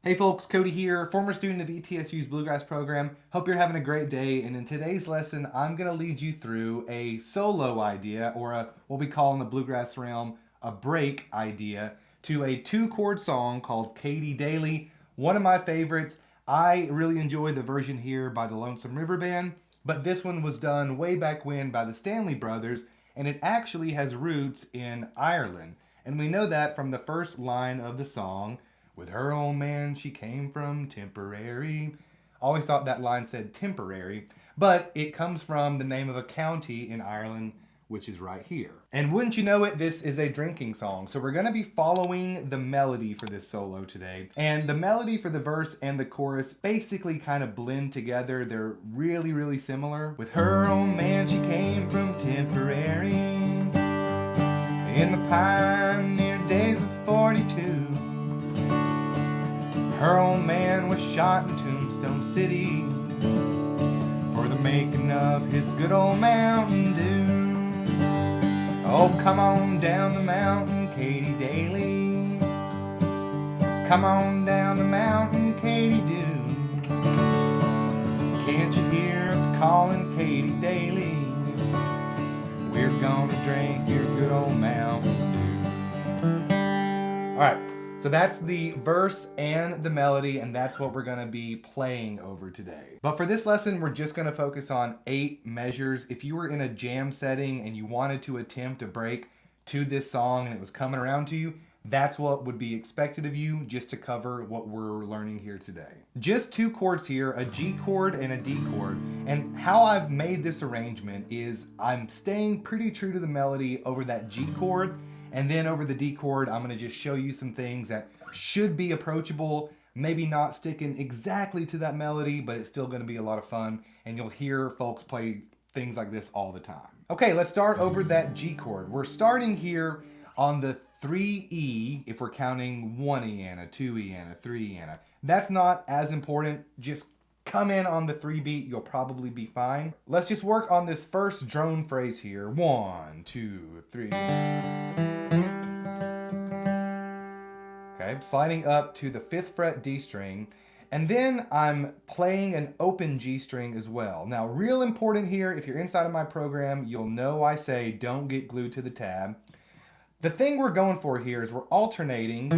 Hey folks, Cody here, former student of ETSU's Bluegrass program. Hope you're having a great day, and in today's lesson, I'm going to lead you through a solo idea, or what we call in the Bluegrass realm, a break idea, to a two-chord song called Katy Daily, one of my favorites. I really enjoy the version here by the Lonesome River Band, but this one was done way back when by the Stanley Brothers, and it actually has roots in Ireland. And we know that from the first line of the song, with her old man, she came from Tipperary. Always thought that line said Temporary, but it comes from the name of a county in Ireland, which is right here. And wouldn't you know it, this is a drinking song. So we're going to be following the melody for this solo today. And the melody for the verse and the chorus basically kind of blend together. They're really, really similar. With her old man, she came from Tipperary in the pioneer days of 42. Her old man was shot in Tombstone City for the making of his good old Mountain Dew. Oh, come on down the mountain, Katy Daily. Come on down the mountain, Katy Dew. Can't you hear us calling Katy Daily? We're gonna drink your good old Mountain Dew. All right. So that's the verse and the melody, and that's what we're going to be playing over today. But for this lesson, we're just going to focus on 8 measures. If you were in a jam setting and you wanted to attempt a break to this song and it was coming around to you, that's what would be expected of you, just to cover what we're learning here today. Just 2 chords here, a G chord and a D chord. And how I've made this arrangement is I'm staying pretty true to the melody over that G chord. And then over the D chord, I'm going to just show you some things that should be approachable, maybe not sticking exactly to that melody, but it's still going to be a lot of fun. And you'll hear folks play things like this all the time. Okay, let's start over that G chord. We're starting here on the 3E, if we're counting 1 E and a 2 E and a 3 E and a. That's not as important. Just come in on the 3 beat, you'll probably be fine. Let's just work on this first drone phrase here. 1, 2, 3. Okay, sliding up to the 5th fret D string, and then I'm playing an open G string as well. Now, real important here, if you're inside of my program, you'll know I say don't get glued to the tab. The thing we're going for here is we're alternating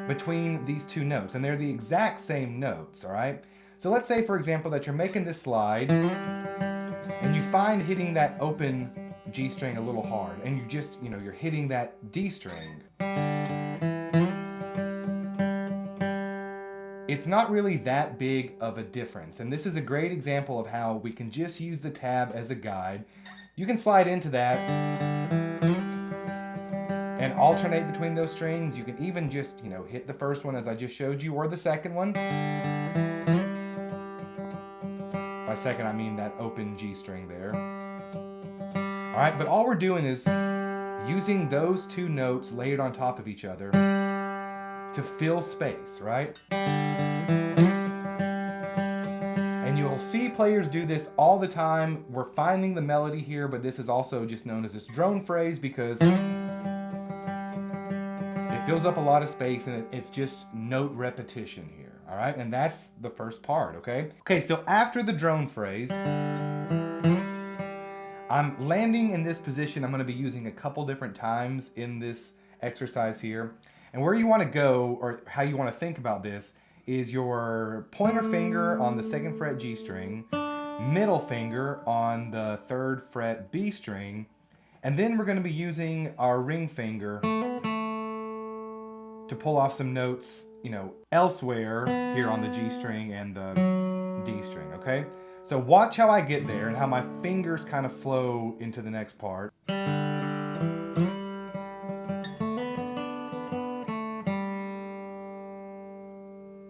between these 2 notes, and they're the exact same notes, all right? So let's say, for example, that you're making this slide, and you find hitting that open G string a little hard, and you just, you're hitting that D string. It's not really that big of a difference, and this is a great example of how we can just use the tab as a guide. You can slide into that and alternate between those strings. You can even just, hit the first one as I just showed you, or the second one. By second, I mean that open G string there. All right, but all we're doing is using those 2 notes layered on top of each other to fill space, right? And you'll see players do this all the time. We're finding the melody here, but this is also just known as this drone phrase because it fills up a lot of space, and it's just note repetition here, all right? And that's the first part, okay? Okay, so after the drone phrase, I'm landing in this position. I'm going to be using a couple different times in this exercise here. And where you want to go, or how you want to think about this, is your pointer finger on the 2nd fret G string, middle finger on the 3rd fret B string, and then we're going to be using our ring finger to pull off some notes, elsewhere here on the G string and the D string, okay? So watch how I get there and how my fingers kind of flow into the next part.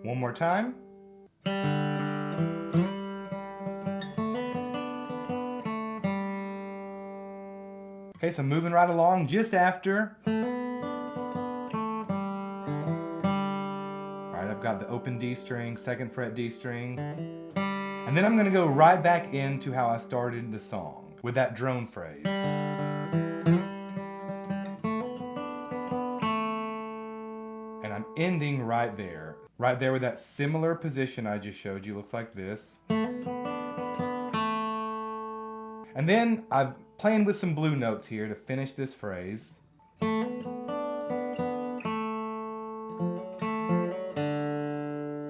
One more time. Okay, so moving right along just after. All right, I've got the open D string, 2nd fret D string. And then I'm going to go right back into how I started the song with that drone phrase. And I'm ending right there. Right there with that similar position I just showed you. Looks like this. And then I'm playing with some blue notes here to finish this phrase.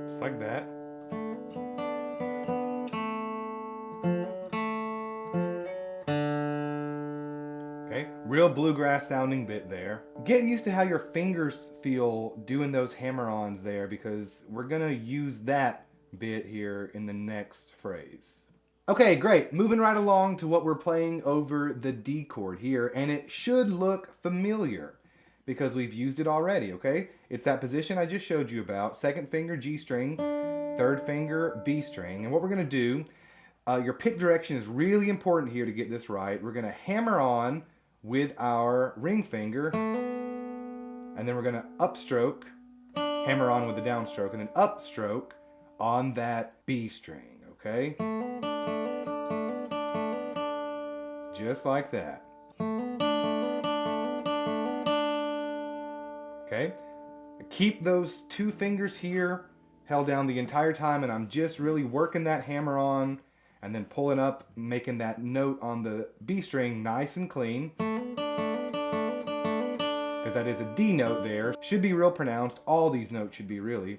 Just like that. Okay, real bluegrass sounding bit there. Get used to how your fingers feel doing those hammer-ons there, because we're gonna use that bit here in the next phrase. Okay, great. Moving right along to what we're playing over the D chord here, and it should look familiar because we've used it already, okay? It's that position I just showed you about. Second finger G string, third finger B string. And what we're gonna do, your pick direction is really important here to get this right. We're gonna hammer on with our ring finger, and then we're gonna upstroke, hammer on with the downstroke, and then upstroke on that B string, okay? Just like that. Okay? Keep those two fingers here held down the entire time, and I'm just really working that hammer on and then pulling up, making that note on the B string nice and clean. Because that is a D note there. Should be real pronounced. All these notes should be really.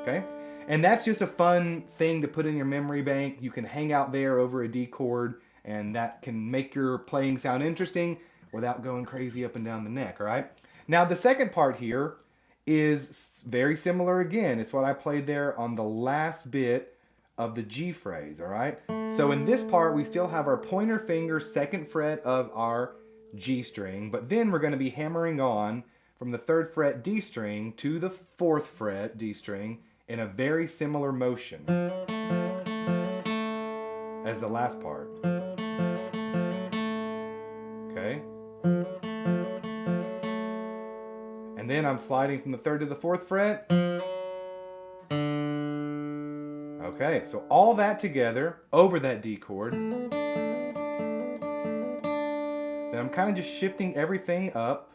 Okay? And that's just a fun thing to put in your memory bank. You can hang out there over a D chord, and that can make your playing sound interesting without going crazy up and down the neck, all right? Now, the second part here is very similar again. It's what I played there on the last bit of the G phrase, all right? So in this part, we still have our pointer finger, second fret of our G string, but then we're going to be hammering on from the third fret D string to the fourth fret D string in a very similar motion as the last part. Okay? And then I'm sliding from the third to the fourth fret. Okay, so all that together over that D chord. Then I'm kind of just shifting everything up.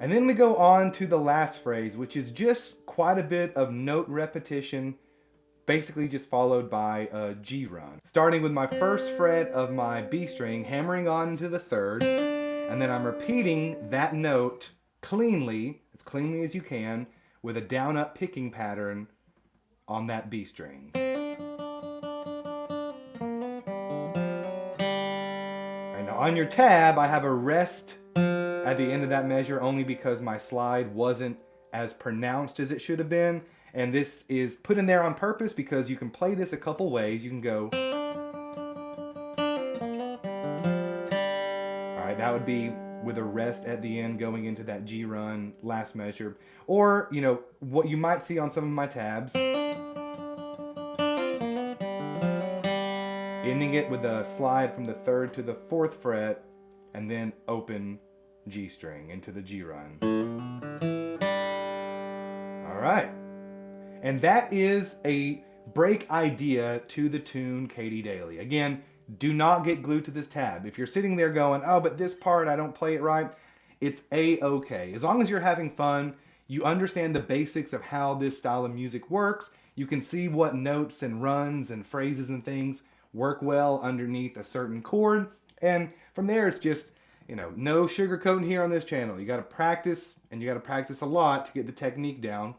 And then we go on to the last phrase, which is just quite a bit of note repetition, basically just followed by a G run. Starting with my first fret of my B string, hammering on to the third, and then I'm repeating that note cleanly, as cleanly as you can, with a down-up picking pattern on that B string. Right, now on your tab, I have a rest at the end of that measure only because my slide wasn't as pronounced as it should have been, and this is put in there on purpose because you can play this a couple ways. You can go, all right, that would be with a rest at the end going into that G run last measure, or you know what you might see on some of my tabs, ending it with a slide from the third to the fourth fret and then open G string into the G run. All right. And that is a break idea to the tune Katie Daly. Again, do not get glued to this tab. If you're sitting there going, oh, but this part, I don't play it right, it's A-okay. As long as you're having fun, you understand the basics of how this style of music works, you can see what notes and runs and phrases and things work well underneath a certain chord, and from there it's just, you know, no sugarcoating here on this channel. You got to practice, and you got to practice a lot to get the technique down.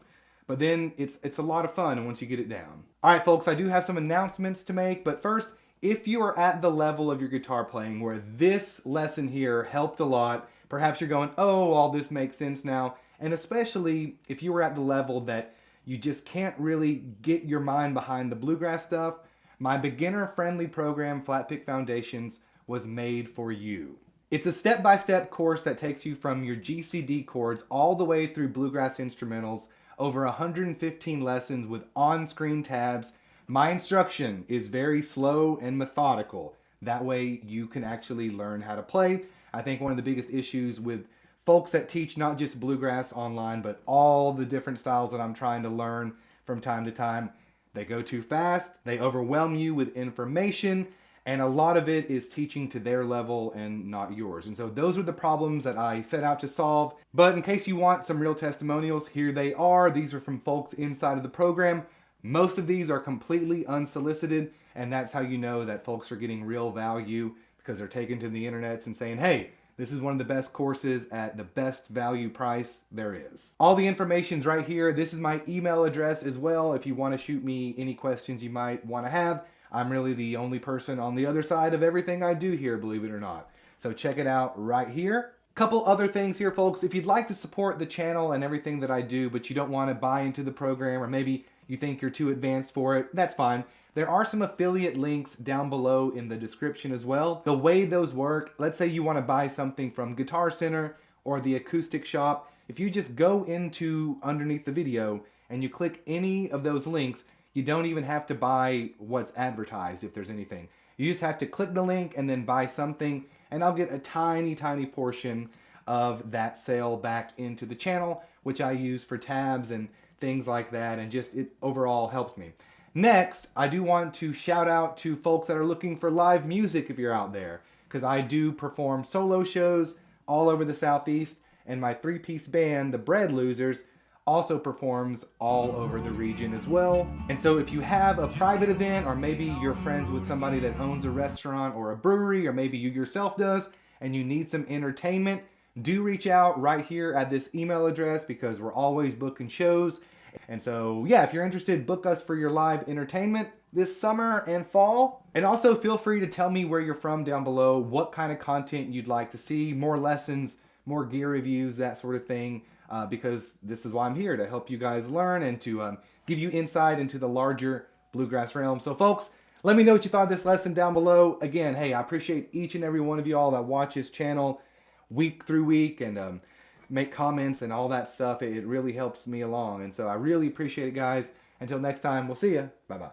But then it's a lot of fun once you get it down. All right, folks, I do have some announcements to make. But first, if you are at the level of your guitar playing where this lesson here helped a lot, perhaps you're going, oh, all this makes sense now. And especially if you were at the level that you just can't really get your mind behind the bluegrass stuff, my beginner-friendly program, Flatpick Foundations, was made for you. It's a step-by-step course that takes you from your GCD chords all the way through bluegrass instrumentals, over 115 lessons with on-screen tabs. My instruction is very slow and methodical. That way you can actually learn how to play. I think one of the biggest issues with folks that teach not just bluegrass online, but all the different styles that I'm trying to learn from time to time, they go too fast, they overwhelm you with information, And a lot of it is teaching to their level and not yours. And so those are the problems that I set out to solve. But in case you want some real testimonials, here they are. These are from folks inside of the program. Most of these are completely unsolicited, and that's how you know that folks are getting real value, because they're taking to the internets and saying, hey, this is one of the best courses at the best value price there is. All the information's right here. This is my email address as well if you want to shoot me any questions you might want to have. I'm really the only person on the other side of everything I do here, believe it or not. So check it out right here. Couple other things here, folks. If you'd like to support the channel and everything that I do, but you don't want to buy into the program, or maybe you think you're too advanced for it, that's fine. There are some affiliate links down below in the description as well. The way those work, let's say you want to buy something from Guitar Center or the Acoustic Shop. If you just go into underneath the video and you click any of those links, you don't even have to buy what's advertised if there's anything. You just have to click the link and then buy something, and I'll get a tiny, tiny portion of that sale back into the channel, which I use for tabs and things like that, and just it overall helps me. Next, I do want to shout out to folks that are looking for live music if you're out there, because I do perform solo shows all over the Southeast, and my three-piece band, the Bread Losers, also performs all over the region as well. And so if you have a private event, or maybe you're friends with somebody that owns a restaurant or a brewery, or maybe you yourself does, and you need some entertainment, do reach out right here at this email address, because we're always booking shows. And so, yeah, if you're interested, book us for your live entertainment this summer and fall. And also feel free to tell me where you're from down below, what kind of content you'd like to see, more lessons, more gear reviews, that sort of thing, because this is why I'm here, to help you guys learn and to give you insight into the larger bluegrass realm. So folks, let me know what you thought of this lesson down below. Again, hey, I appreciate each and every one of you all that watch this channel week through week and make comments and all that stuff. It really helps me along. And so I really appreciate it, guys. Until next time, we'll see you. Bye-bye.